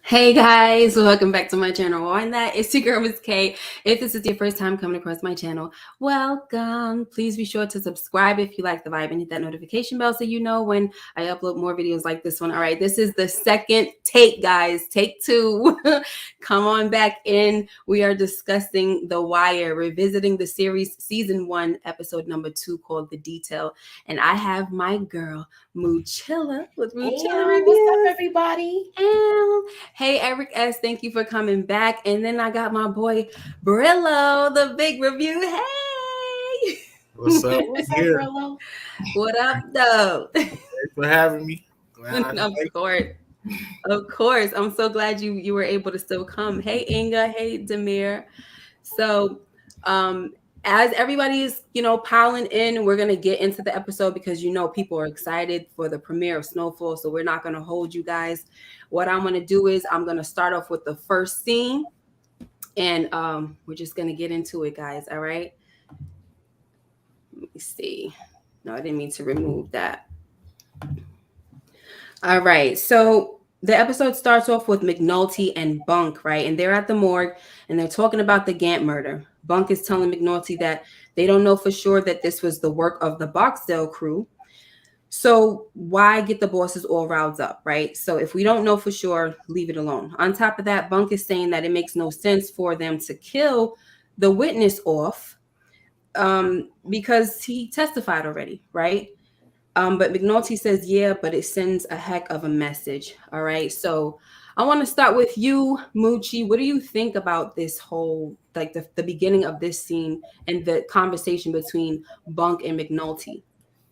Hey guys, welcome back to my channel. On that, it's your girl Miss K. If this is your first time coming across my channel, welcome. Please be sure to subscribe if you like the vibe and hit that notification bell so you know when I upload more videos like this one. All right, this is the second take, guys. Take two. Come on back in. We are discussing The Wire, revisiting the series season 1, episode number 2 called The Detail. And I have my girl Moochilla with Moochilla Reviews. What's up, everybody? Hey, Eric S., thank you for coming back. And then I got my boy Brillo, the big review. Hey! What's up? What's up, Here. Brillo? What up, though? Thanks for having me. Of course. I'm so glad you were able to still come. Hey, Inga. Hey, Demir. So, as everybody is, piling in, we're going to get into the episode because, people are excited for the premiere of Snowfall. So we're not going to hold you guys. What I'm going to do is I'm going to start off with the first scene and we're just going to get into it, guys. All right. Let me see. No, I didn't mean to remove that. All right. So the episode starts off with McNulty and Bunk, right? And they're at the morgue and they're talking about the Gant murder. Bunk is telling McNulty that they don't know for sure that this was the work of the Barksdale crew. So why get the bosses all riled up, right? So if we don't know for sure, leave it alone. On top of that, Bunk is saying that it makes no sense for them to kill the witness off because he testified already, right? But McNulty says, yeah, but it sends a heck of a message. All right. So I want to start with you, Moochie. What do you think about this whole, like the beginning of this scene and the conversation between Bunk and McNulty?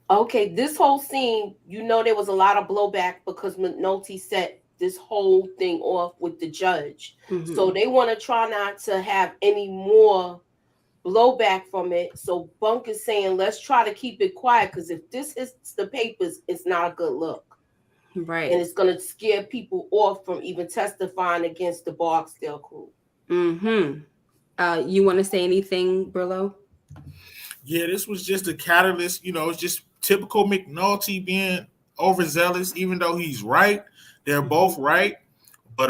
Okay, this whole scene, there was a lot of blowback because McNulty set this whole thing off with the judge. Mm-hmm. So they want to try not to have any more blowback from it. So Bunk is saying, let's try to keep it quiet because if this hits the papers, it's not a good look. Right. And it's going to scare people off from even testifying against the Barksdale crew. Mm-hmm. You want to say anything, Brillo? Yeah, this was just a catalyst. It's just typical McNulty being overzealous, even though he's right. They're both right. But,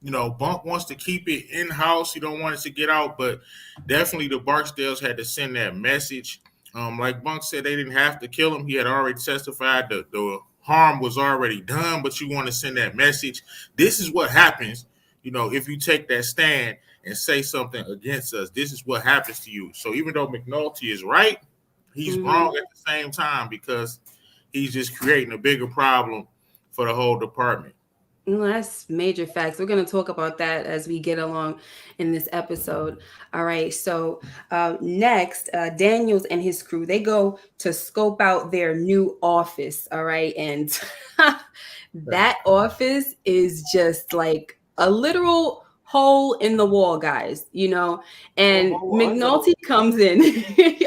Bunk wants to keep it in-house. He don't want it to get out. But definitely the Barksdales had to send that message. Like Bunk said, they didn't have to kill him. He had already testified. The harm was already done, but you want to send that message. This is what happens, if you take that stand and say something against us. This is what happens to you. So even though McNulty is right, he's wrong at the same time because he's just creating a bigger problem for the whole department. Well, that's major facts. We're going to talk about that as we get along in this episode. All right. So next, Daniels and his crew, they go to scope out their new office. All right. And that office is just like a literal hole in the wall, guys, and McNulty comes in.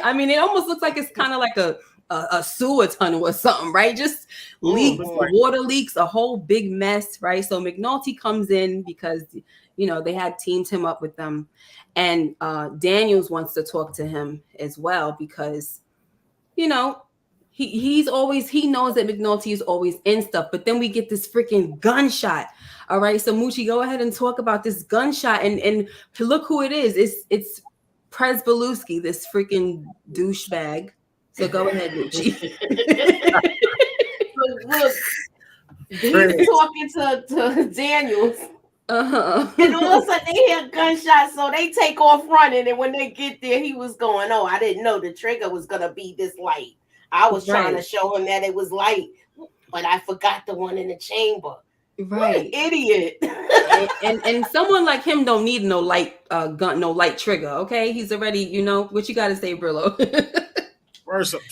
I mean, it almost looks like it's kind of like a sewer tunnel or something, right? Just leaks, water leaks, a whole big mess, right? So McNulty comes in because, they had teamed him up with them. And Daniels wants to talk to him as well because, he knows that McNulty is always in stuff. But then we get this freaking gunshot. All right. So Moochie, go ahead and talk about this gunshot and look who it is. It's Prez, this freaking douchebag. So go ahead, Moochie. Look, he's talking to Daniels. And all of a sudden they hear gunshots, so they take off running. And when they get there, he was going, "Oh, I didn't know the trigger was gonna be this light. I was trying to show him that it was light, but I forgot the one in the chamber." Right, what an idiot. and someone like him don't need no light gun, no light trigger. Okay, he's already, what you got to say, Brillo.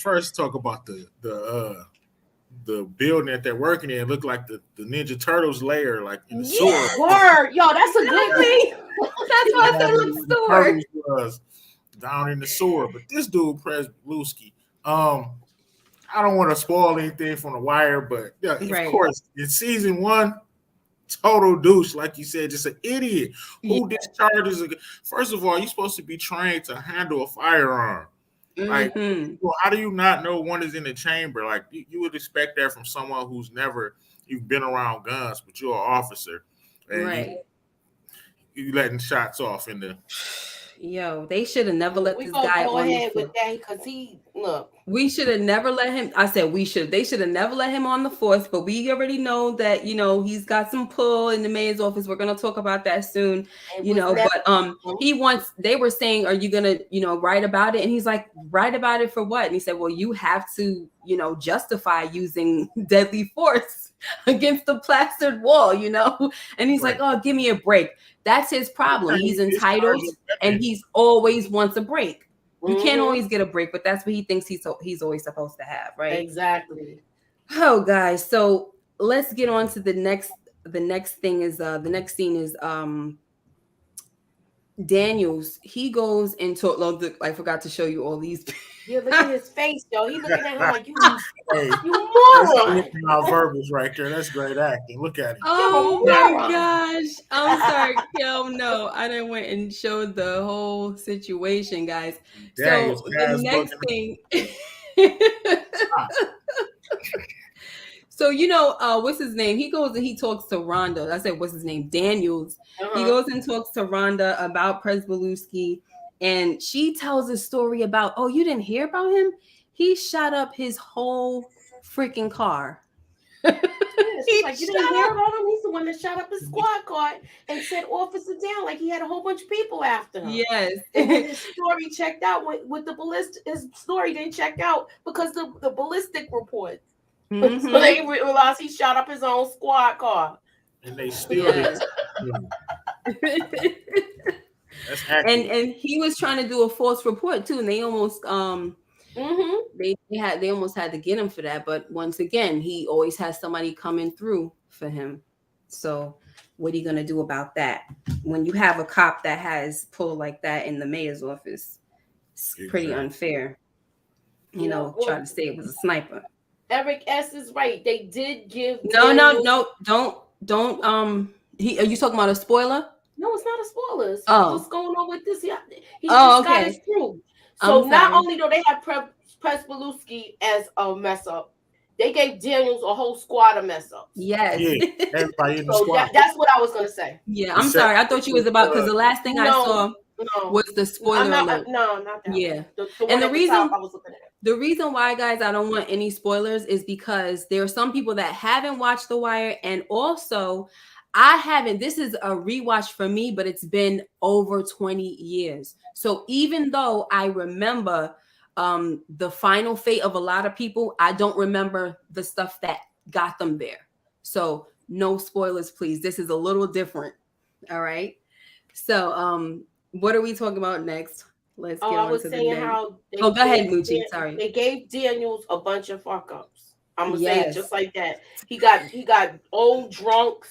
First, talk about the building that they're working in. It looked like the Ninja Turtles lair, like in the sewer. Word, yo, that's a good thing. That's why I said look sewer. Was down in the sewer, but this dude, Prez, I don't want to spoil anything from The Wire, but yeah, of course, in season 1, total douche, like you said, just an idiot who discharges. First of all, you're supposed to be trained to handle a firearm. Like, how do you not know one is in the chamber? Like, you would expect that from someone you've been around guns, but you're an officer. And right. You letting shots off in the. Yo, they should have never let We this gonna guy go on ahead the with that because he look. We should have never let him. I said we should. They should have never let him on the force. But we already know that he's got some pull in the mayor's office. We're gonna talk about that soon. But he wants. They were saying, "Are you gonna write about it?" And he's like, "Write about it for what?" And he said, "Well, you have to justify using deadly force against the plastered wall." And he's like, "Oh, give me a break." That's his problem. He's entitled, and he's always wants a break. You can't always get a break, but that's what he thinks he's always supposed to have, right? Exactly. Oh, guys, so let's get on to the next. The next thing is the next scene is Daniels. He goes into. I forgot to show you all these. Yeah, look at his face, yo. He looking at him like you moron. Our verbals right there. That's great acting. Look at him. Oh my gosh. I'm sorry. Yo, no, I didn't went and showed the whole situation, guys. Daniels, so the next thing. So what's his name? He goes and he talks to Rhonda. I said, what's his name? Daniels. He goes and talks to Rhonda about Prez, and she tells a story about, oh, you didn't hear about him? He shot up his whole freaking car. She's like, you didn't hear about him? He's the one that shot up his squad car and sent officer down like he had a whole bunch of people after him. Yes. And then his story checked out with the ballistic. His story didn't check out because the ballistic report. Mm-hmm. So they realized he shot up his own squad car. And they still did. That's accurate. And he was trying to do a false report too, and they almost they almost had to get him for that. But once again, he always has somebody coming through for him. So what are you gonna do about that? When you have a cop that has pull like that in the mayor's office, it's pretty unfair. Try to say it was a sniper. Eric S is right. They did give no, don't are you talking about a spoiler? No, it's not a spoiler. It's just going on with this. He just got his through. So not only do they have Prez as a mess up, they gave Daniels a whole squad of mess ups. Yes. Yeah, everybody in the squad. That's what I was gonna say. Yeah, I'm sorry. I thought you was about because the last thing I saw was the spoiler alert. No, not that. Yeah. And the reason I was looking at. The reason why, guys, I don't want any spoilers is because there are some people that haven't watched The Wire, and also I haven't. This is a rewatch for me, but it's been over 20 years. So even though I remember the final fate of a lot of people, I don't remember the stuff that got them there. So no spoilers, please. This is a little different. All right. So what are we talking about next? Let's get on to the next. How go ahead, Moochie. Sorry. They gave Daniels a bunch of fuck ups. I'm gonna say it just like that. He got old drunks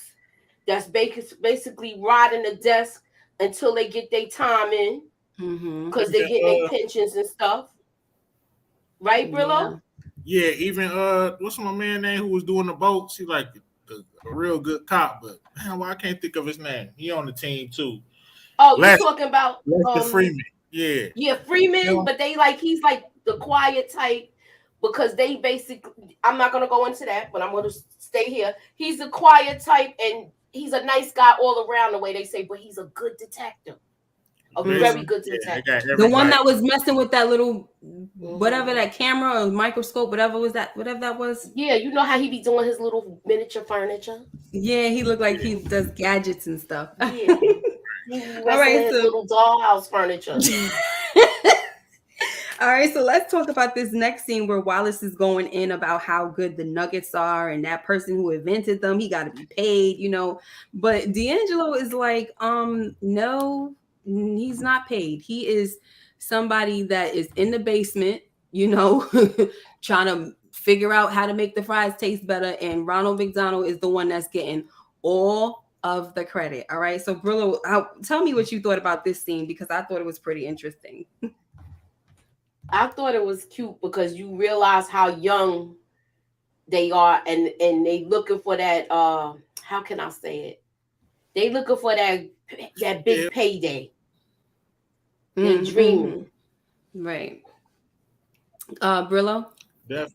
that's basically riding the desk until they get their time in, because they get their pensions and stuff. Right, Brillo? Yeah, even what's my man name who was doing the boats? He's like a real good cop, but man, I can't think of his name. He on the team too. Oh, you're talking about Lester Freeman. Yeah, Freeman, but he's like the quiet type because they basically. I'm not gonna go into that, but I'm gonna stay here. He's a quiet type and he's a nice guy all around the way they say, but he's a good detective. A very good detective. The one that was messing with that little whatever that camera or microscope, whatever that was. Yeah, you know how he be doing his little miniature furniture. Yeah, he looked like he does gadgets and stuff. Yeah. All right, so little dollhouse furniture. All right, so let's talk about this next scene where Wallace is going in about how good the nuggets are and that person who invented them, he got to be paid, But D'Angelo is like, no, he's not paid. He is somebody that is in the basement, trying to figure out how to make the fries taste better. And Ronald McDonald is the one that's getting all of the credit. All right. So Brillo, tell me what you thought about this scene, because I thought it was pretty interesting. I thought it was cute because you realize how young they are and they looking for that how can I say it? They looking for that big payday. They're dreaming. Right. Brillo? Definitely.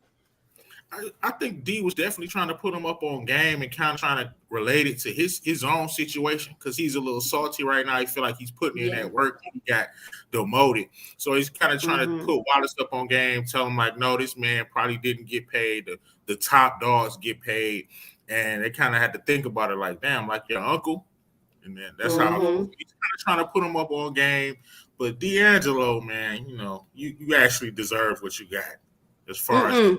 I think D was definitely trying to put him up on game and kind of trying to relate it to his own situation because he's a little salty right now. He feel like he's putting in that work. He got demoted, so he's kind of trying to put Wallace up on game, tell him like, no, this man probably didn't get paid. The top dogs get paid, and they kind of had to think about it like, damn, like your uncle, and then that's how he's kind of trying to put him up on game. But D'Angelo, man, you know, you actually deserve what you got as far as.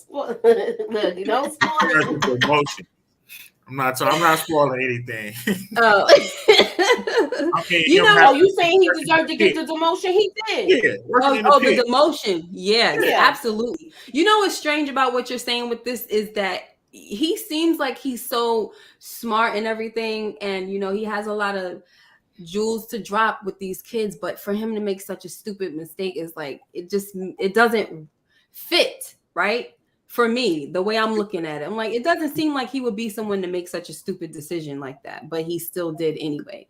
Look, you don't spoil promotion. I'm not spoiling anything. Oh, you saying he deserved to get the demotion? He did. Yeah. The demotion. Yes, absolutely. You know what's strange about what you're saying with this is that he seems like he's so smart and everything, and you know he has a lot of jewels to drop with these kids, but for him to make such a stupid mistake is like it doesn't fit, right? For me, the way I'm looking at it, I'm like, it doesn't seem like he would be someone to make such a stupid decision like that, but he still did anyway.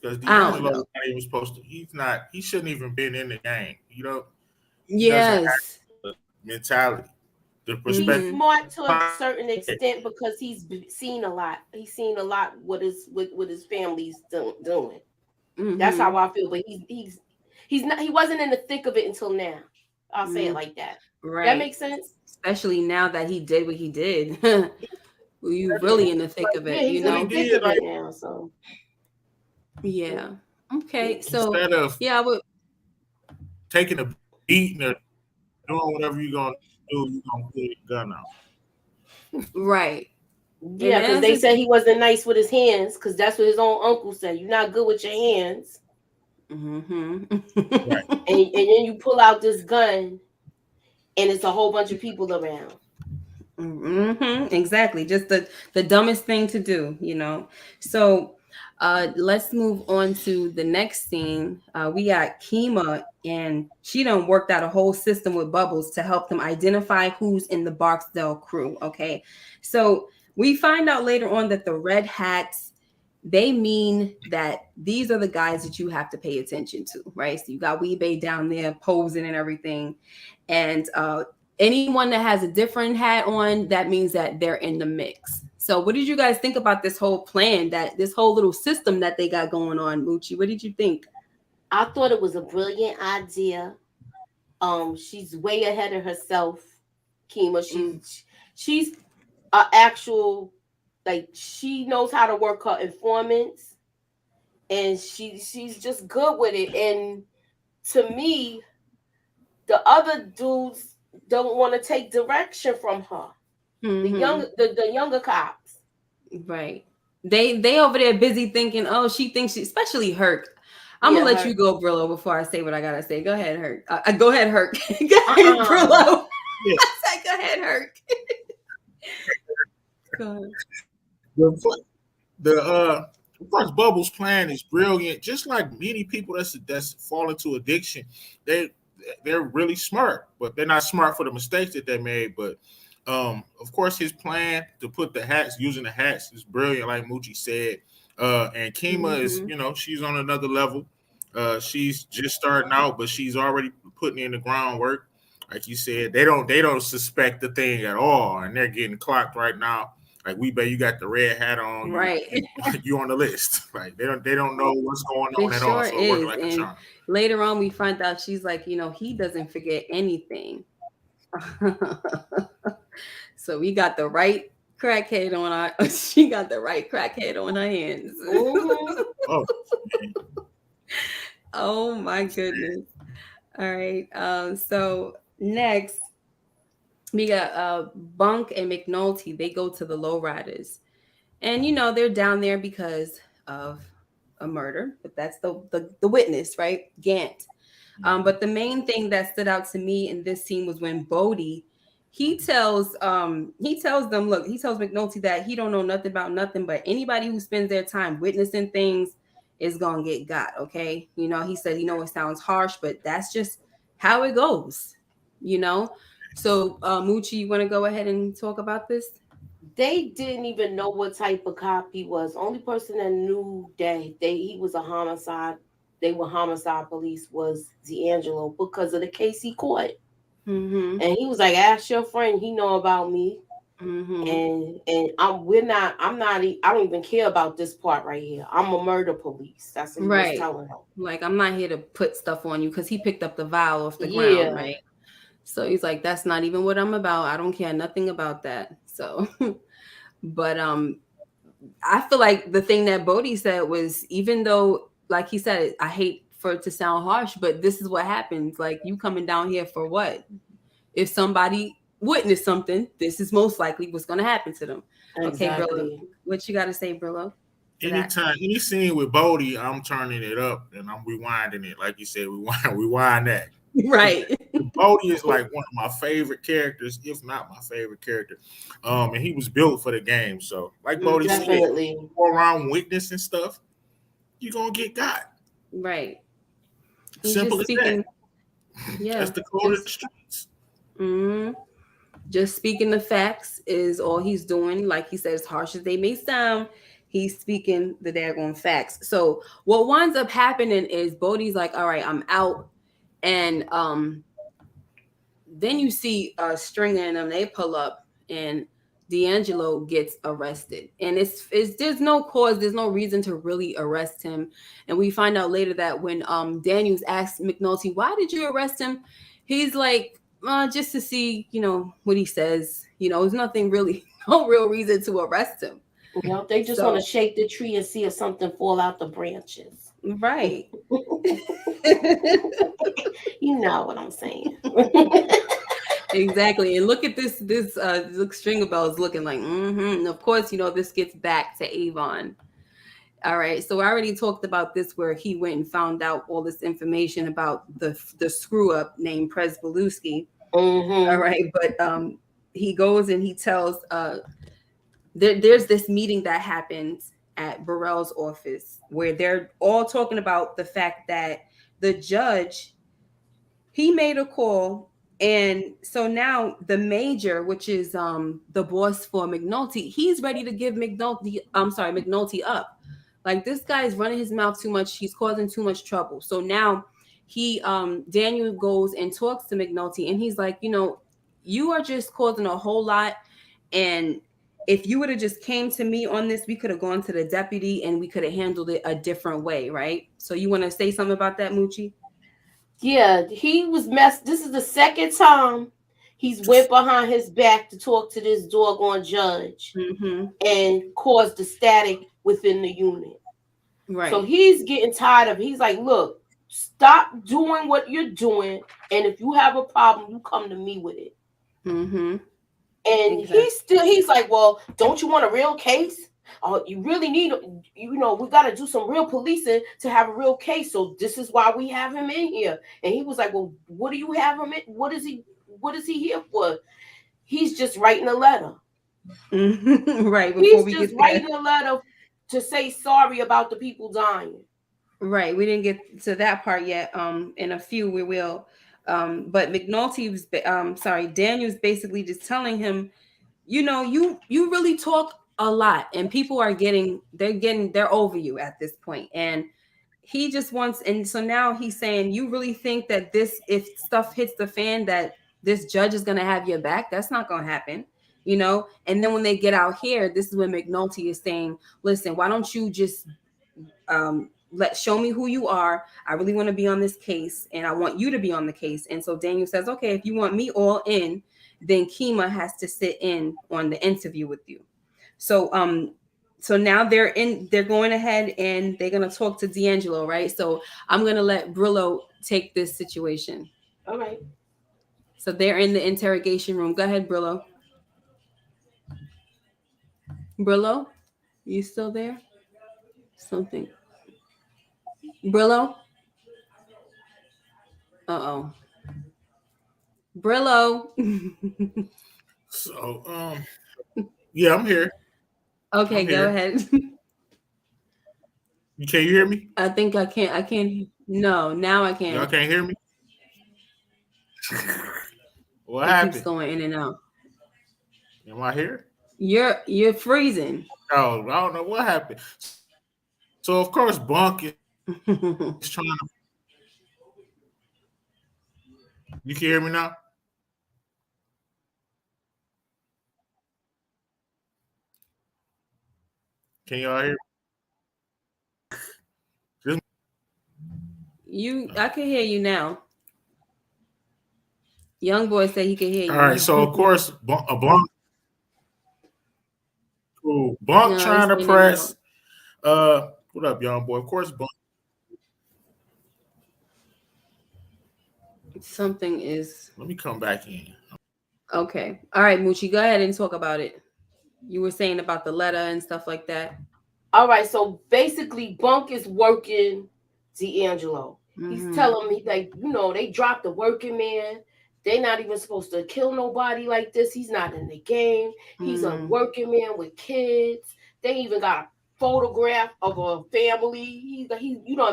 Because D'Angelo was not even supposed to. He shouldn't even been in the game. You know. Yes. Mentality. The perspective. He's smart to a certain extent because he's seen a lot. He's seen a lot what his family's doing. That's how I feel. But he's not. He wasn't in the thick of it until now. I'll say it like that. Right. That makes sense. Especially now that he did what he did. You really in the thick of it, you know. He's in the thick of it now. So. Yeah. Okay. So instead of I would taking a beating or doing whatever you're gonna do, you're gonna pull your gun out. Right. Yeah, because they said he wasn't nice with his hands, because that's what his own uncle said. You're not good with your hands. Right. And then you pull out this gun, and it's a whole bunch of people around. Exactly. Just the dumbest thing to do, you know. So let's move on to the next scene. We got Kima, and she done worked out a whole system with Bubbles to help them identify who's in the Barksdale crew. Okay, so we find out later on that the red hats, they mean that these are the guys that you have to pay attention to, right? So you got Weebay down there posing and everything, and anyone that has a different hat on, that means that they're in the mix. So what did you guys think about this whole plan, that this whole little system that they got going on, Moochie? What did you think? I thought it was a brilliant idea. She's way ahead of herself, Kima. She's an actual, like, she knows how to work her informants, and she's just good with it. And to me, the other dudes don't want to take direction from her. The younger cops, right? They over there busy thinking, oh, she thinks she, especially Herc. I'm gonna let you go, Brillo, before I say what I gotta say. Go ahead, Herc. Go ahead, Herc. Go ahead, Brillo. Yeah. I said, go ahead, Herc. Go ahead. Of course, Bubbles' plan is brilliant. Just like many people that's fall into addiction, they're really smart, but they're not smart for the mistakes that they made. But of course, his plan to put using the hats is brilliant, like Moochie said. And Kima is, you know, she's on another level. She's just starting out, but she's already putting in the groundwork. Like you said, they don't suspect the thing at all, and they're getting clocked right now. Like, Weebay, you got the red hat on, right? You on the list. Like, they don't know what's going on at all. So it works like a charm. Later on, we find out she's like, you know, he doesn't forget anything. So we got the right crackhead on she got the right crackhead on her hands. Oh my goodness. All right. So next we got Bunk and McNulty. They go to the lowriders, and you know they're down there because of a murder, but that's the witness, right? Gant. But the main thing that stood out to me in this scene was when Bodie, he tells them, look, he tells McNulty that he don't know nothing about nothing, but anybody who spends their time witnessing things is gonna get got. Okay, you know, he said, you know, it sounds harsh, but that's just how it goes, you know. So Moochie, you want to go ahead and talk about this? They didn't even know what type of cop he was. Only person that knew that he was a homicide they were homicide police was D'Angelo because of the case he caught. Mm-hmm. And he was like, ask your friend, he know about me. Mm-hmm. And I don't even care about this part right here. I'm a murder police. That's what he was Right. telling him. Like, I'm not here to put stuff on you, because he picked up the vial off the ground, Yeah. right? So he's like, that's not even what I'm about. I don't care nothing about that. So, but I feel like the thing that Bodhi said was, even though, like he said, I hate for it to sound harsh, but this is what happens. Like, you coming down here for what? If somebody witnessed something, this is most likely what's going to happen to them. Exactly. Okay, Brillo, what you got to say, Brillo? Anytime, any scene with Bodhi, I'm turning it up and I'm rewinding it. Like you said, rewind that. Right. Bodhi is like one of my favorite characters, if not my favorite character. And he was built for the game. So, like Bodhi said, go around witnessing stuff, you're gonna get got. Right. He's simple as that. Yeah. That's the code of the streets. Mm-hmm. Just speaking the facts is all he's doing. Like he said, as harsh as they may sound, he's speaking the daggone facts. So what winds up happening is Bodhi's like, all right, I'm out. And then you see Stringer and them, they pull up and D'Angelo gets arrested. And it's there's no cause, there's no reason to really arrest him. And we find out later that when Daniels asks McNulty, why did you arrest him? He's like, just to see, what he says. There's nothing really, no real reason to arrest him. They just want to shake the tree and see if something fall out the branches. Right. You know what I'm saying. Exactly. And look at this string of bells looking like, And of course, this gets back to Avon. All right. So I already talked about this, where he went and found out all this information about the screw up named Prez Belusky. All right. But he goes and he tells there's this meeting that happens at Burrell's office where they're all talking about the fact that the judge, he made a call. And so now the major, which is the boss for McNulty, he's ready to give McNulty up. Like, this guy's running his mouth too much. He's causing too much trouble. So now Daniel goes and talks to McNulty, and he's like, you are just causing a whole lot. And if you would have just came to me on this, we could have gone to the deputy and we could have handled it a different way, right? So you want to say something about that, Moochie? Yeah, he was messed. This is the second time he's went behind his back to talk to this doggone judge and caused the static within the unit. Right. So he's getting tired of it. He's like, look, stop doing what you're doing. And if you have a problem, you come to me with it. And he's like, well, don't you want a real case? You really need, we got to do some real policing to have a real case. So this is why we have him in here. And he was like, well, what do you have him in? What is he here for? He's just writing a letter. Right. He's just writing a letter to say sorry about the people dying. Right. We didn't get to that part yet. In a few we will. But McNulty was, Daniel's basically just telling him, you really talk a lot, and people are they're over you at this point. And he just wants, and so now he's saying, you really think that if stuff hits the fan, that this judge is going to have your back? That's not going to happen, And then when they get out here, this is when McNulty is saying, listen, why don't you just, show me who you are. I really want to be on this case, and I want you to be on the case. And so Daniel says, okay, if you want me all in, then Kima has to sit in on the interview with you. So now they're going ahead and they're going to talk to D'Angelo, right? So I'm going to let Brillo take this situation. All right. So they're in the interrogation room. Go ahead, Brillo. Brillo, you still there? Something. Brillo? Uh-oh. Brillo. So, yeah, I'm here. Okay, go ahead. Can you hear me? I think I can't. No, now I can. Y'all can't hear me? What it happened? Keeps going in and out. Am I here? You're freezing. Oh, I don't know what happened. So, of course, Bunk He's trying to. You can hear me now? Can y'all hear me? I can hear you now. Young boy said he can hear you. All right, so of course, Bunk No, trying to press. What up, young boy? Of course, Bunk. Something is. Let me come back in. Okay. All right, Moochie, go ahead and talk about it. You were saying about the letter and stuff like that. All right, so basically, Bunk is working D'Angelo. He's telling me, like, they dropped the working man. They're not even supposed to kill nobody like this. He's not in the game. He's a working man with kids. They even got a photograph of a family. He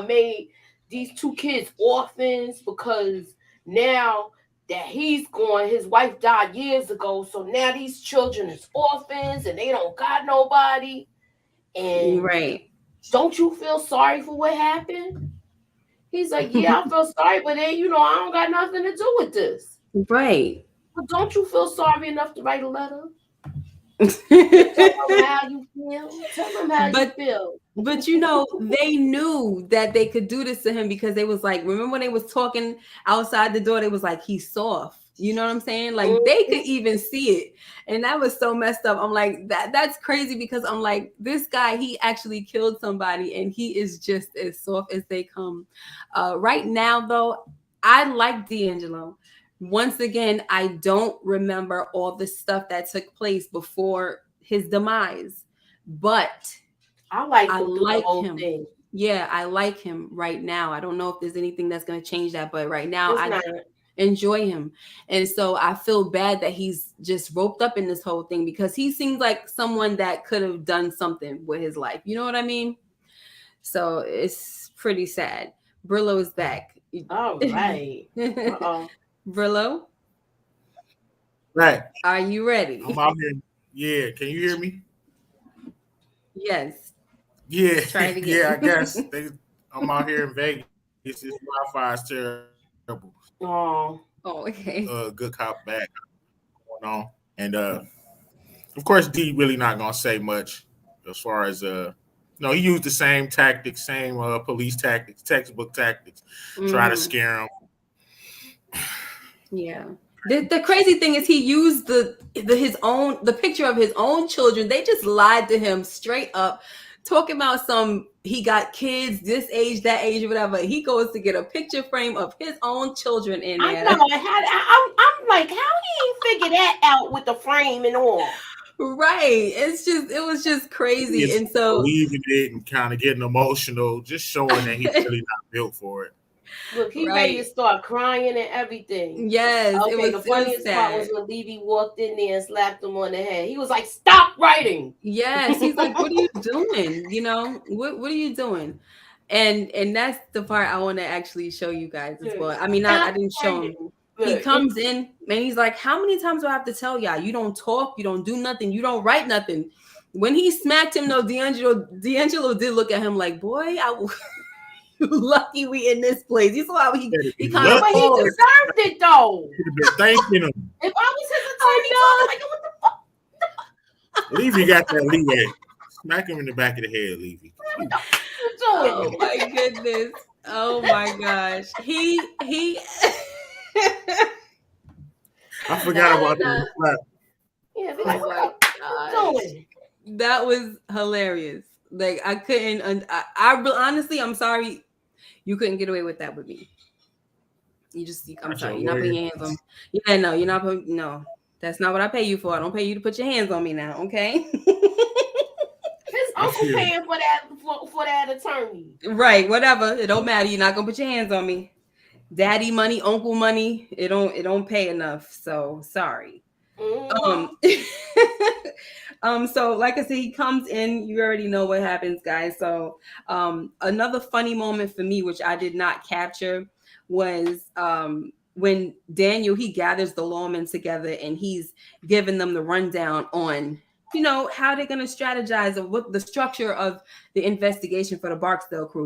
made these 2 kids orphans because now that he's gone, his wife died years ago. So now these children is orphans and they don't got nobody. And right. Don't you feel sorry for what happened? He's like, yeah, I feel sorry, but then, I don't got nothing to do with this. Right. But don't you feel sorry enough to write a letter? Tell them how you feel. Tell them how you feel. But they knew that they could do this to him because they was like, remember when they was talking outside the door, they was like, he's soft. You know what I'm saying? Like they could even see it. And that was so messed up. I'm like, that's crazy because I'm like, this guy, he actually killed somebody and he is just as soft as they come. Right now, though, I like D'Angelo. Once again, I don't remember all the stuff that took place before his demise, but I like him. Thing. Yeah, I like him right now. I don't know if there's anything that's going to change that, but right now I enjoy him. And so I feel bad that he's just roped up in this whole thing because he seems like someone that could have done something with his life. You know what I mean? So it's pretty sad. Brillo is back. All right. Brillo? Right. Are you ready? I'm out here. Yeah. Can you hear me? Yes. Yeah. Try it again. Yeah, I guess. I'm out here in Vegas. This Wi-Fi is terrible. Oh, okay. Good cop, bad cop going on. And of course, D really not gonna say much as far as he used the same tactics, same police tactics, textbook tactics, try to scare him. Yeah. The crazy thing is he used the picture of his own children. They just lied to him straight up, talking about he got kids this age, that age, or whatever. He goes to get a picture frame of his own children in there. I know. I'm like, how he figure that out with the frame and all? Right. It was just crazy. And so believing it and kind of getting emotional, just showing that he's really not built for it. Look, he ready to start crying and everything. Yes. Okay, the funniest part was when Levy walked in there and slapped him on the head. He was like, stop writing. Yes. He's like, what are you doing? What are you doing? And that's the part I want to actually show you guys as well. I mean, I didn't show him. He comes in and he's like, how many times do I have to tell y'all? You don't talk, you don't do nothing, you don't write nothing. When he smacked him, though, D'Angelo did look at him like, boy, lucky we in this place. You saw how he kind of. But he deserved it though. Thanking him. If I was his attorney, what the fuck? Levy got that leeway. Smack him in the back of the head, Levy. Oh my goodness. Oh my gosh. He I forgot about that. Yeah, be like, what doing? That was hilarious. Like I couldn't. I honestly, I'm sorry, you couldn't get away with that with me. I'm sorry, you're not putting your hands on. Yeah, no, you're not putting. No, that's not what I pay you for. I don't pay you to put your hands on me now. Okay. His uncle paying for that attorney. Right. Whatever. It don't matter. You're not gonna put your hands on me. Daddy money, uncle money. It don't pay enough. So sorry. So like I said, he comes in, you already know what happens, guys. So another funny moment for me, which I did not capture, was when Daniel, he gathers the lawmen together and he's giving them the rundown on how they're going to strategize of what the structure of the investigation for the Barksdale crew.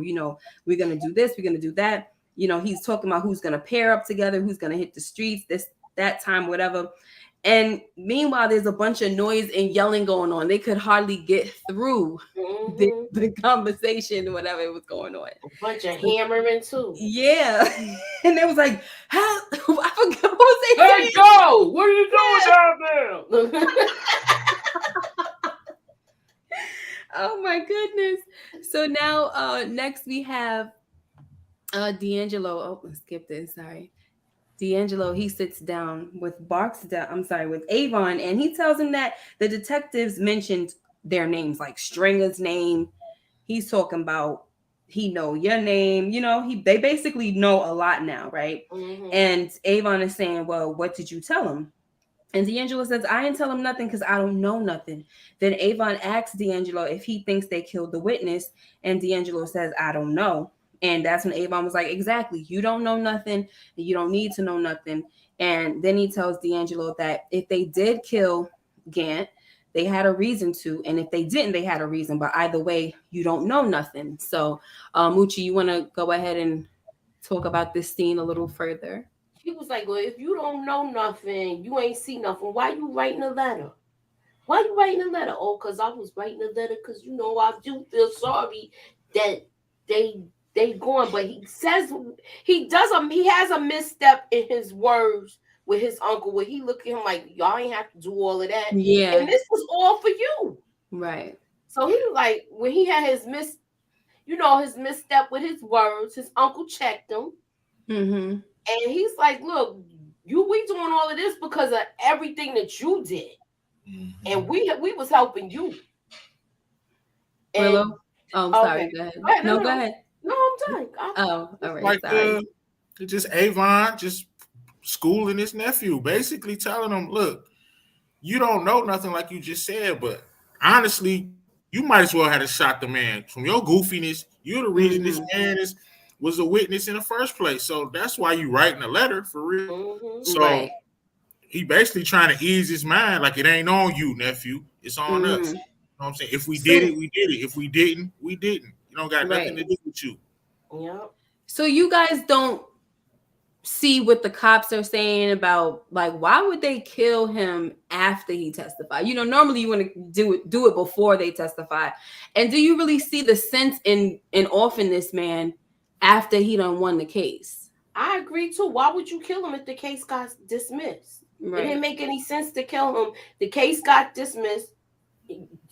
We're going to do this, we're going to do that. He's talking about who's going to pair up together, who's going to hit the streets, that time, whatever. And meanwhile, there's a bunch of noise and yelling going on. They could hardly get through the conversation, whatever was going on. A bunch of hammering too. Yeah. And it was like, how? I forgot what was they saying. Hey, go! What are you doing down there? Oh my goodness. So now next we have D'Angelo. Oh, let's skip this. Sorry. D'Angelo, he sits down with with Avon, and he tells him that the detectives mentioned their names, like Stringer's name. He's talking about he know your name. They basically know a lot now, right? Mm-hmm. And Avon is saying, well, what did you tell him? And D'Angelo says, I didn't tell him nothing because I don't know nothing. Then Avon asks D'Angelo if he thinks they killed the witness, and D'Angelo says, I don't know. And that's when Avon was like, exactly, you don't know nothing, you don't need to know nothing. And then he tells D'Angelo that if they did kill Gant, they had a reason to, and if they didn't, they had a reason. But either way, you don't know nothing. So, Moochie, you want to go ahead and talk about this scene a little further? He was like, well, if you don't know nothing, you ain't see nothing, why you writing a letter? Why you writing a letter? Oh, because I was writing a letter because, I do feel sorry that they gone. But he says he has a misstep in his words with his uncle, where he look at him like, y'all ain't have to do all of that. Yeah. And this was all for you. Right. So he was like, when he had his misstep with his words, his uncle checked him. Mm-hmm. And he's like, look, we doing all of this because of everything that you did. Mm-hmm. And we was helping you. And, oh, sorry. Okay. Go ahead. No, go ahead. No, I'm done. Oh, all right. Like sorry. Just Avon just schooling his nephew, basically telling him, look, you don't know nothing like you just said, but honestly, you might as well have shot the man. From your goofiness, you're the reason this man was a witness in the first place. So that's why you writing a letter for real. Mm-hmm. So he basically trying to ease his mind, like it ain't on you, nephew. It's on us. You know what I'm saying? If we did it, we did it. If we didn't, we didn't. You don't got nothing to do with you. Yeah. So you guys don't see what the cops are saying about, like, why would they kill him after he testified? Normally you want to do it before they testify. And do you really see the sense in offing this man after he done won the case? I agree too. Why would you kill him if the case got dismissed? Right. It didn't make any sense to kill him. The case got dismissed.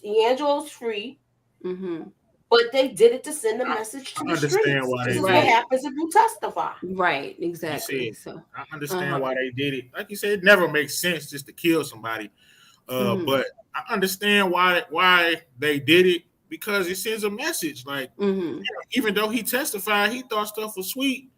D'Angelo's free. Mm-hmm. But they did it to send a message to the streets. This is what happens if you testify. Right, exactly. So I understand why they did it. Like you said, it never makes sense just to kill somebody. But I understand why they did it, because it sends a message. Like, even though he testified, he thought stuff was sweet.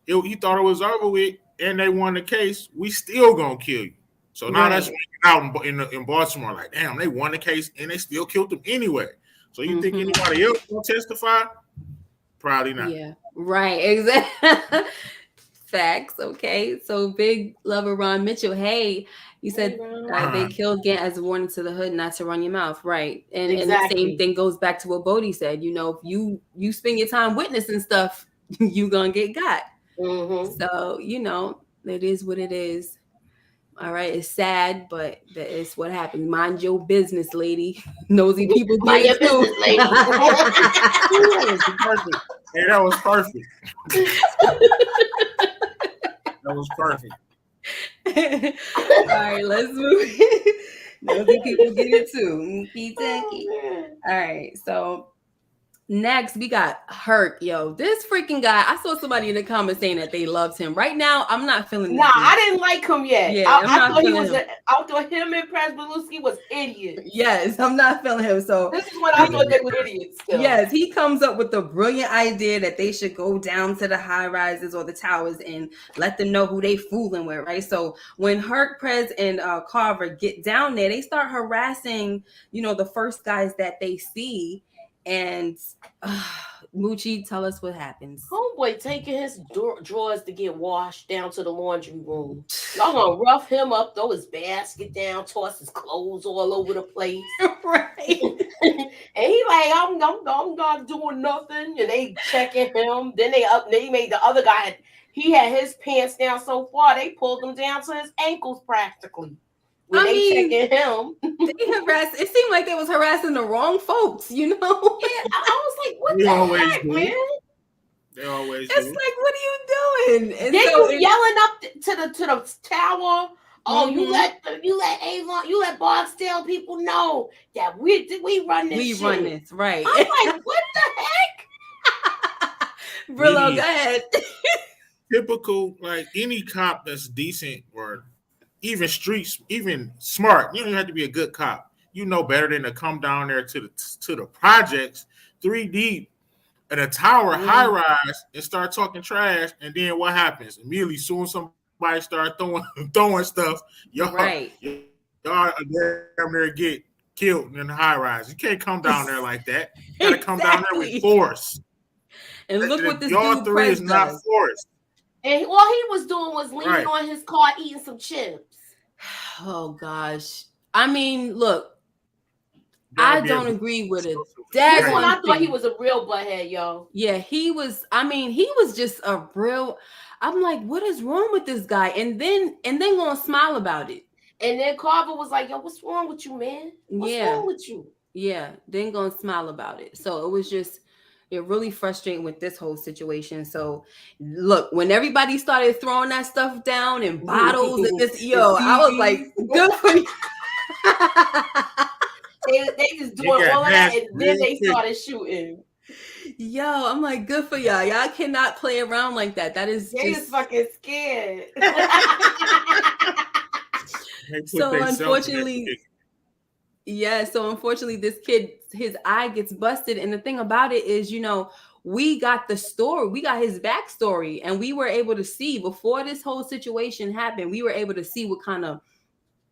He thought it was over with, and they won the case. We still gonna kill you. So now that's out in Baltimore. Like, damn, they won the case, and they still killed him anyway. So you think anybody else will testify? Probably not. Yeah, right. Exactly. Facts. Okay. So big lover Ron Mitchell. Hey, you said they killed Gant as a warning to the hood not to run your mouth. Right. And the same thing goes back to what Bodie said. If you spend your time witnessing stuff, you gonna get got. Mm-hmm. So, it is what it is. All right, it's sad, but that is what happens. Mind your business, lady. Nosy people do it too. Business, lady. Hey, that was perfect. That was perfect. All right, let's move. Nosy people get it too. All right, so next, we got Herc. Yo, this freaking guy. I saw somebody in the comments saying that they loved him. Right now, I'm not feeling this. I didn't like him yet. Yeah, I thought him and Prez was idiots. Yes, I'm not feeling him. So this is when I thought they were idiots still. Yes, he comes up with the brilliant idea that they should go down to the high rises or the towers and let them know who they fooling with, right? So when Herc, Prez, and Carver get down there, they start harassing, the first guys that they see. And Moochie, tell us what happens. Homeboy taking his drawers to get washed down to the laundry room. Y'all gonna rough him up, throw his basket down, toss his clothes all over the place. Right. And he like, I'm not doing nothing. And they checking him. Then they made the other guy, he had his pants down so far, they pulled him down to his ankles practically. When they checking him. It seemed like they was harassing the wrong folks, you know? Yeah, I was like, what the heck, man? They always it's do. like, what are you doing? And they was yelling up to the tower. Oh, mm-hmm. you let Avon, you let Barksdale people know that we run this. We run this, right? I'm like, what the heck? Brillo, go ahead. Typical, like any cop that's decent or even streets, even smart. You don't even have to be a good cop. You know better than to come down there to the projects 3 deep in a tower high rise and start talking trash. And then what happens? Immediately, soon somebody start throwing stuff. Y'all damn near get killed in the high rise. You can't come down there like that. You gotta come down there with force. And look what this y'all dude three Prez is not does. force. And all he was doing was leaning on his car eating some chips. Oh gosh. I mean, look, I don't agree with it. That's when I thought he was a real butthead, yo. Yeah, he was. I mean, he was just a real. I'm like, what is wrong with this guy? And then gonna smile about it. And then Carver was like, yo, what's wrong with you, man? What's wrong with you? Yeah, then gonna smile about it. So it was just. It really frustrating with this whole situation. So, look, when everybody started throwing that stuff down in bottles and this, I was like, good for you. they just doing all of that, and then they started shooting. Yo, I'm like, good for y'all. Y'all cannot play around like that. That is they just fucking scared. So unfortunately. Yeah, so unfortunately, this kid, his eye gets busted. And the thing about it is, we got the story, we got his backstory, and we were able to see before this whole situation happened, we were able to see what kind of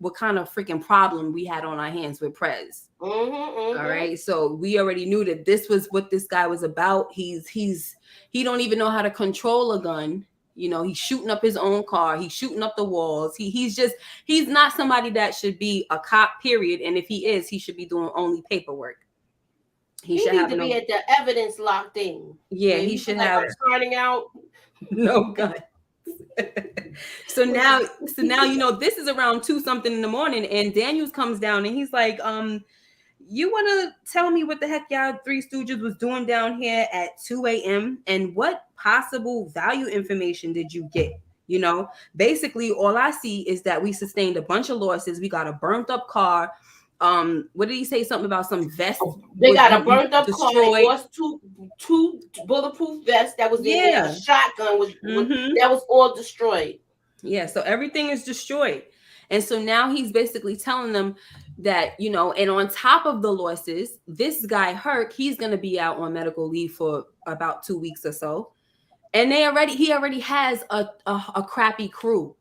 freaking problem we had on our hands with Prez. All right. So we already knew that this was what this guy was about. He don't even know how to control a gun. He's shooting up his own car. He's shooting up the walls. He's not somebody that should be a cop, period. And if he is, he should be doing only paperwork. He should need to be at the evidence locked in. Yeah, he should have starting out no gun. So now, this is around 2 something in the morning, and Daniels comes down and he's like, you want to tell me what the heck y'all Three Stooges was doing down here at 2 a.m. and what possible value information did you get? Basically all I see is that we sustained a bunch of losses. We got a burnt up car. What did he say? Something about some vest? They got a burnt up car. They lost two bulletproof vests that was in a shotgun that was all destroyed. Yeah, so everything is destroyed. And so now he's basically telling them that, and on top of the losses, this guy Herc, he's going to be out on medical leave for about 2 weeks or so. And he already has a crappy crew.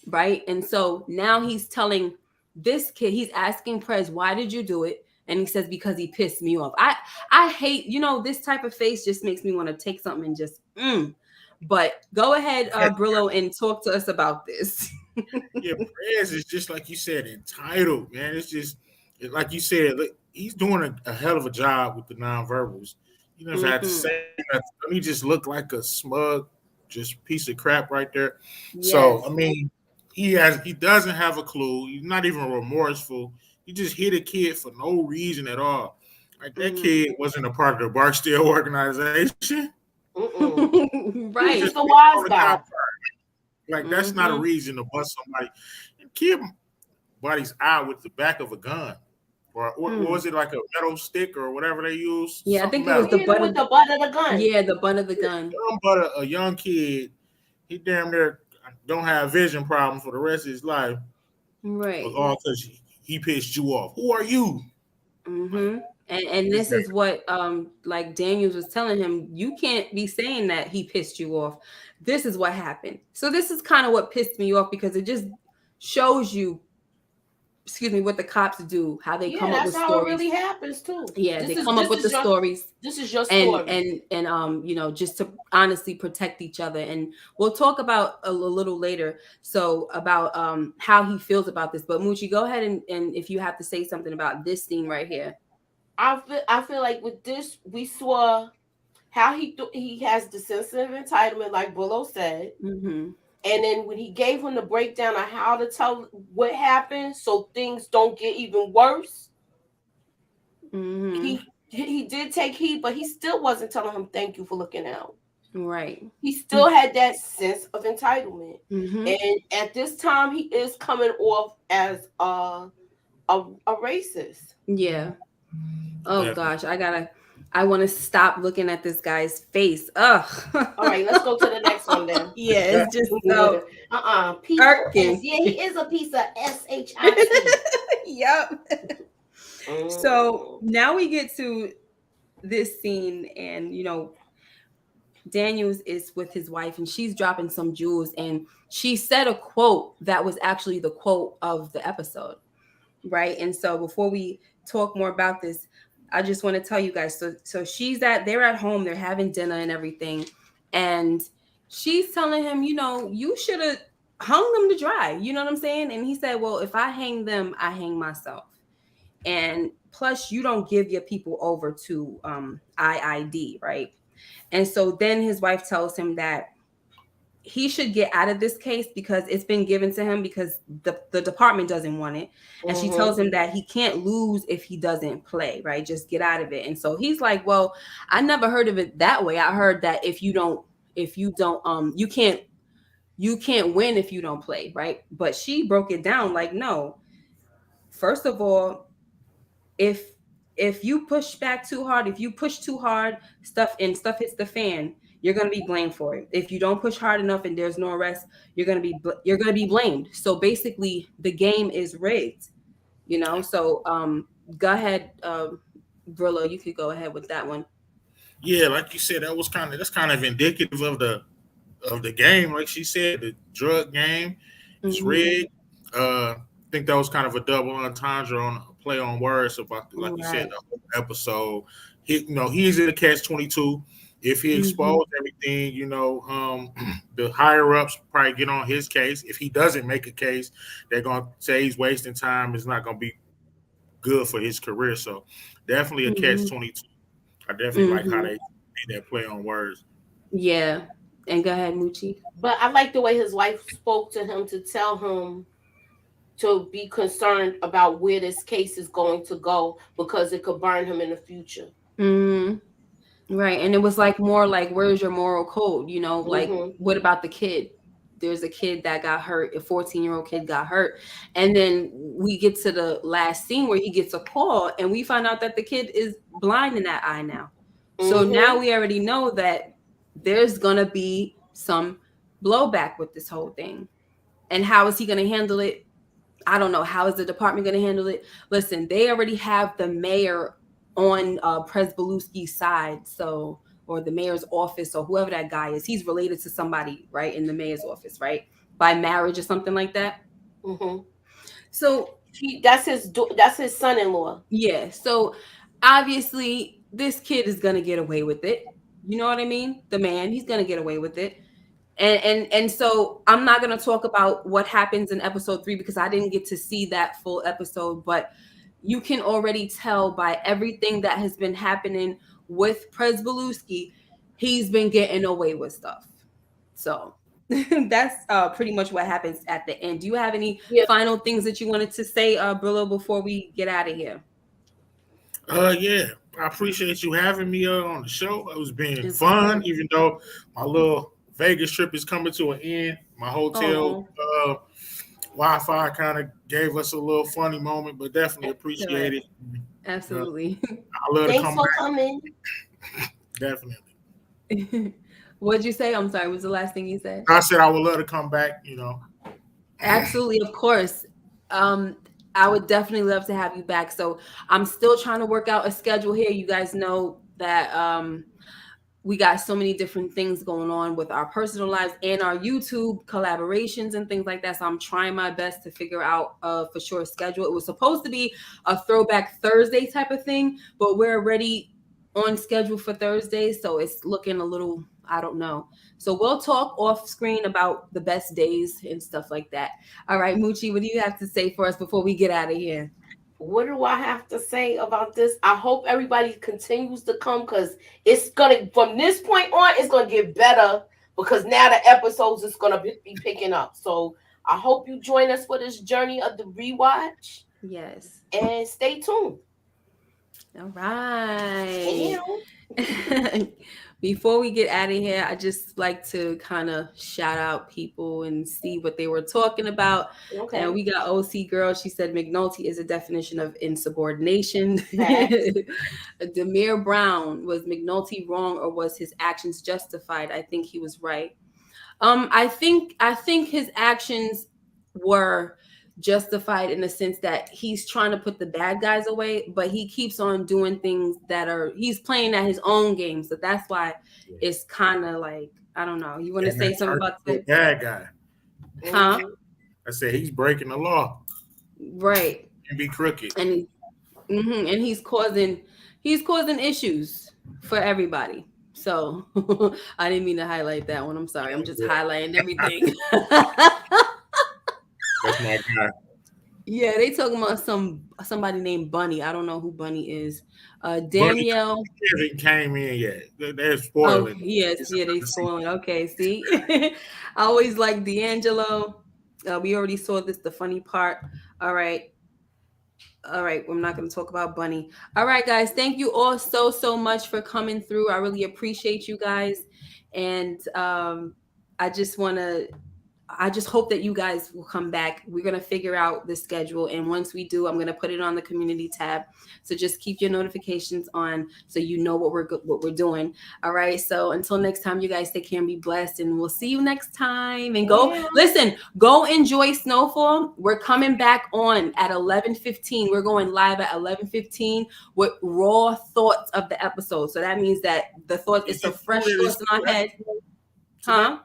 Right. And so now he's telling this kid, he's asking Prez, why did you do it? And he says, because he pissed me off. I hate, this type of face just makes me want to take something and just, But go ahead, Brillo, and talk to us about this. Yeah, Prez is just like you said, entitled, man. It's just like you said, look, he's doing a hell of a job with the nonverbals. You never had to say nothing. He just looked like a smug, just piece of crap right there. Yes. So I mean, he doesn't have a clue. He's not even remorseful. He just hit a kid for no reason at all. Like that kid wasn't a part of the Barksdale organization. Right. He's the wise guy. Like that's not a reason to bust somebody. And kid bought his eye with the back of a gun. Or was it like a metal stick or whatever they use? Yeah, I think it was the butt of the gun. Yeah, the butt of the gun. But a young kid, he damn near don't have vision problems for the rest of his life. Right. All because he pissed you off. Who are you? Mm-hmm. And this is what like Daniels was telling him, you can't be saying that he pissed you off. This is what happened. So this is kind of what pissed me off because it just shows you what the cops do, how they come up with that's stories. how it really happens too. They come up with the stories. This is your story. And you know, just to honestly protect each other. And we'll talk about a little later, so about how he feels about this. But Moochie, go ahead and if you have to say something about this scene right here. I feel like with this, we saw how he has the sense of entitlement, like Willow said. Mm-hmm. And then when he gave him the breakdown on how to tell what happened so things don't get even worse, mm-hmm. he did take heed, but he still wasn't telling him thank you for looking out. Right. He still had that sense of entitlement. Mm-hmm. And at this time, he is coming off as a racist. Yeah. Oh gosh, I want to stop looking at this guy's face. Ugh. All right, let's go to the next one then. Yeah, it's just so P-O-S. Yeah, he is a piece of S-H-I-T. Yep. So now we get to this scene, and you know, Daniels is with his wife, and she's dropping some jewels, and she said a quote that was actually the quote of the episode, right? And so before we talk more about this, I just want to tell you guys. So they're at home, they're having dinner and everything, and she's telling him, you know, you should have hung them to dry. You know what I'm saying? And he said, well, if I hang them, I hang myself. And plus, you don't give your people over to IID, right? And so then his wife tells him that he should get out of this case because it's been given to him because the department doesn't want it. And she tells him that he can't lose if he doesn't play, right? Just get out of it. And so he's like, well, I never heard of it that way. I heard that you can't win if you don't play, right? But she broke it down like, no, first of all, if you push back too hard, if you push too hard, stuff hits the fan, you're going to be blamed for it. If you don't push hard enough and there's no arrest, you're going to be blamed. So basically the game is rigged, you know? So go ahead, Brillo, you could go ahead with that one. Yeah, like you said, that's kind of indicative of the game. Like she said, the drug game is rigged. I think that was kind of a double entendre on a play on words about, like you said, the whole episode. He's in the catch-22. If he exposed everything, the higher ups probably get on his case. If he doesn't make a case, they're gonna say he's wasting time. It's not gonna be good for his career. So definitely a catch-22. I definitely like how they made that play on words. Yeah. And go ahead, Moochie. But I like the way his wife spoke to him to tell him to be concerned about where this case is going to go because it could burn him in the future. Right. And it was like more like, where's your moral code? You know, like, what about the kid? There's a kid that got hurt. A 14-year-old kid got hurt. And then we get to the last scene where he gets a call and we find out that the kid is blind in that eye now. So now we already know that there's going to be some blowback with this whole thing. And how is he going to handle it? I don't know. How is the department going to handle it? Listen, they already have the mayor on Prez Belusky's side, or the mayor's office, or whoever that guy is. He's related to somebody, right, in the mayor's office, right, by marriage or something like that. So that's his son-in-law. Yeah. So obviously, this kid is gonna get away with it. You know what I mean? The man, he's gonna get away with it. And so I'm not gonna talk about what happens in episode 3 because I didn't get to see that full episode, but you can already tell by everything that has been happening with Prez Belusky, he's been getting away with stuff. So that's pretty much what happens at the end. Do you have any final things that you wanted to say, Brillo, before we get out of here? Yeah, I appreciate you having me on the show. It was being fun, even though my little Vegas trip is coming to an end. My hotel Wi-Fi kind of gave us a little funny moment, but definitely appreciate it. Absolutely. I love to come back. Coming. Definitely. What'd you say? I'm sorry. What was the last thing you said? I said I would love to come back. Absolutely, of course. I would definitely love to have you back. So I'm still trying to work out a schedule here. You guys know that we got so many different things going on with our personal lives and our YouTube collaborations and things like that. So I'm trying my best to figure out for sure a schedule. It was supposed to be a throwback Thursday type of thing, but we're already on schedule for Thursday. So it's looking a little, I don't know. So we'll talk off screen about the best days and stuff like that. All right, Moochie, what do you have to say for us before we get out of here? What do I have to say about this? I hope everybody continues to come, because it's gonna, from this point on, it's gonna get better, because now the episodes is gonna be picking up. So I hope you join us for this journey of the rewatch. Yes. And stay tuned. All right. Before we get out of here, I just like to kind of shout out people and see what they were talking about. Okay. And we got OC Girl. She said McNulty is a definition of insubordination. Demir Brown, was McNulty wrong or was his actions justified? I think he was right. I think his actions were justified in the sense that he's trying to put the bad guys away, but he keeps on doing things that he's playing at his own game. So that's why it's kind of like, I don't know. You want to say something about the bad guy? Huh? I said he's breaking the law. Right. And be crooked. And and he's causing issues for everybody. So I didn't mean to highlight that one. I'm sorry. I'm just highlighting everything. That's my guy. Yeah, they talking about somebody named Bunny. I don't know who Bunny is. Danielle hasn't came in yet. They're spoiling. Oh, yes, they spoiling. Okay, see, I always like D'Angelo. We already saw this. The funny part. All right. I'm not going to talk about Bunny. All right, guys. Thank you all so much for coming through. I really appreciate you guys, and I just hope that you guys will come back. We're going to figure out the schedule. And once we do, I'm going to put it on the community tab. So just keep your notifications on so you know what we're doing. All right. So until next time, you guys take care and be blessed. And we'll see you next time. And go enjoy Snowfall. We're coming back on at 11:15. We're going live at 11:15 with raw thoughts of the episode. So that means that the thought is so fresh thoughts in our head. Huh?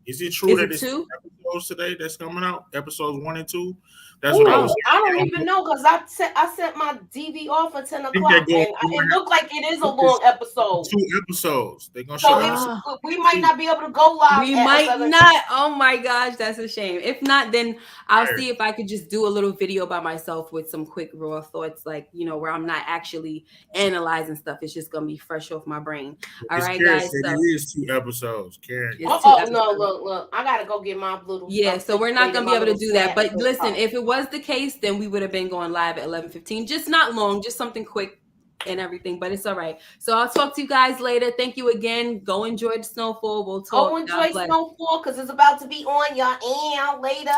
Is it true that it's 2 episodes today that's coming out? Episodes 1 and 2? That's what I was. I don't even know, because I sent my DV off at 10 o'clock, and it looked like it is a long episode. 2 episodes. They're gonna show. So we might not be able to go live. We might not. Oh my gosh, that's a shame. If not, then I'll see if I could just do a little video by myself with some quick raw thoughts, like where I'm not actually analyzing stuff. It's just gonna be fresh off my brain. All right, guys. So it is 2 episodes, Karen. No, look! I gotta go get my little. Yeah, so we're not gonna be able to do that. But listen, if it was the case, then we would have been going live at 11:15. Just not long, just something quick and everything. But it's all right. So I'll talk to you guys later. Thank you again. Go enjoy the Snowfall. We'll talk. Go enjoy Snowfall, because it's about to be on y'all later.